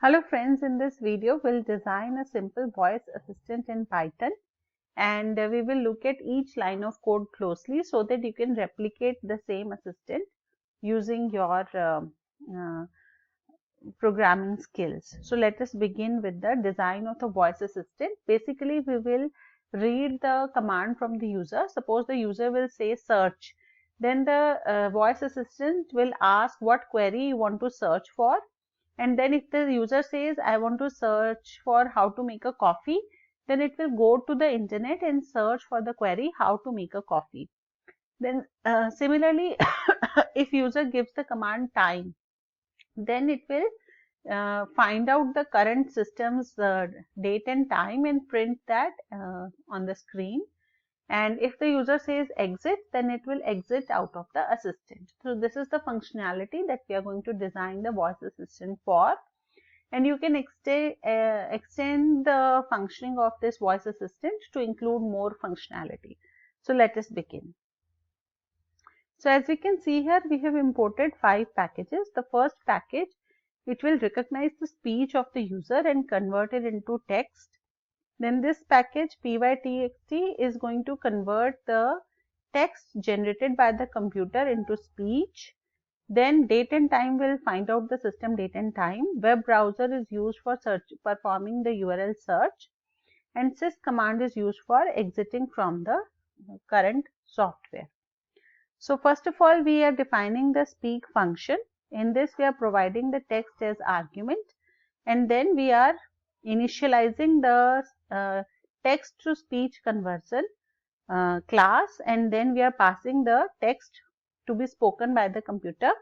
Hello friends, in this video we'll design a simple voice assistant in Python, and we will look at each line of code closely so that you can replicate the same assistant using your programming skills. So let us begin with the design of the voice assistant. Basically we will read the command from the user. Suppose the user will say search, then the voice assistant will ask what query you want to search for. And then if the user says I want to search for how to make a coffee, then it will go to the internet and search for the query how to make a coffee. Then similarly if user gives the command time, then it will find out the current system's date and time and print that on the screen. And if the user says exit, then it will exit out of the assistant. So this is the functionality that we are going to design the voice assistant for. And you can extend the functioning of this voice assistant to include more functionality. So let us begin. So as we can see here, we have imported 5 packages. The first package, it will recognize the speech of the user and convert it into text. Then this package pytxt is going to convert the text generated by the computer into speech. Then date and time will find out the system date and time. Web browser is used for performing the URL search, and sys command is used for exiting from the current software. So first of all, we are defining the speak function. In this we are providing the text as argument, and then we are initializing the text to speech conversion class, and then we are passing the text to be spoken by the computer,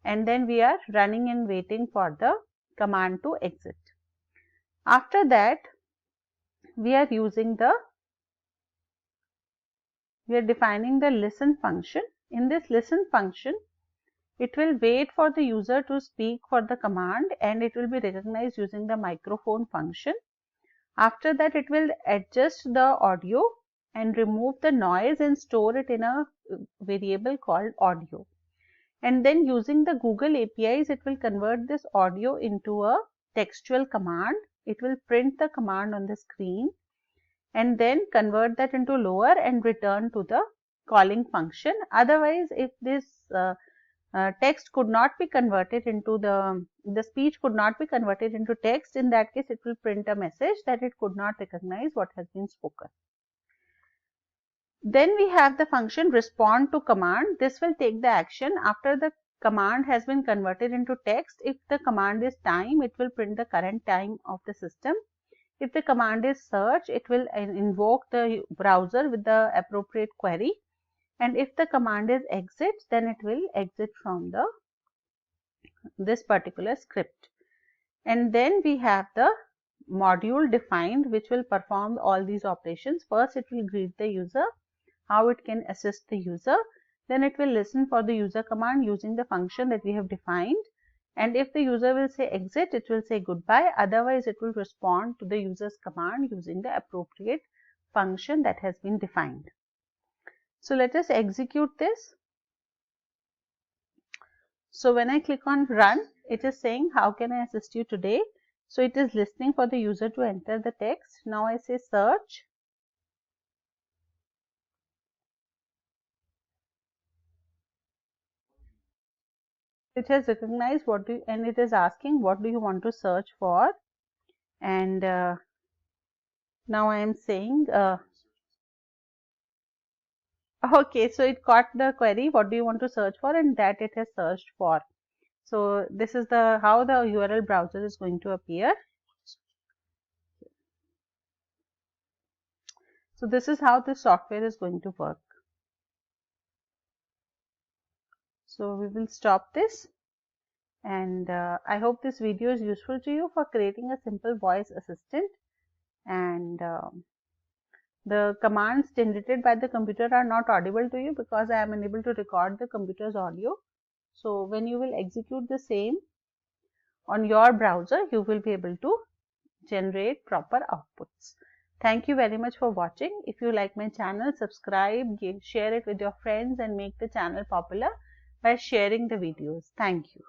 and then we are running and waiting for the command to exit. After that, we are defining the listen function. In this listen function, it will wait for the user to speak for the command, and it will be recognized using the microphone function. After that, it will adjust the audio and remove the noise and store it in a variable called audio. And then using the Google APIs, it will convert this audio into a textual command. It will print the command on the screen and then convert that into lower and return to the calling function. Otherwise, if this text could not be converted into the speech could not be converted into text, in that case it will print a message that it could not recognize what has been spoken. Then we have the function respond to command. This will take the action after the command has been converted into text. If the command is time, it will print the current time of the system. If the command is search, it will invoke the browser with the appropriate query. And if the command is exit, then it will exit from this particular script. And then we have the module defined, which will perform all these operations. First, it will greet the user, how it can assist the user. Then it will listen for the user command using the function that we have defined. And if the user will say exit, it will say goodbye. Otherwise, it will respond to the user's command using the appropriate function that has been defined. So let us execute this. So when I click on run, it is saying how can I assist you today. So it is listening for the user to enter the text. Now I say search. It has recognized and it is asking what do you want to search for. And now I am saying okay, so it caught the query what do you want to search for, and that it has searched for. So this is how the URL browser is going to appear. So this is how the software is going to work. So we will stop this, and I hope this video is useful to you for creating a simple voice assistant. And the commands generated by the computer are not audible to you because I am unable to record the computer's audio. So when you will execute the same on your browser, you will be able to generate proper outputs. Thank you very much for watching. If you like my channel, subscribe, share it with your friends, and make the channel popular by sharing the videos. Thank you.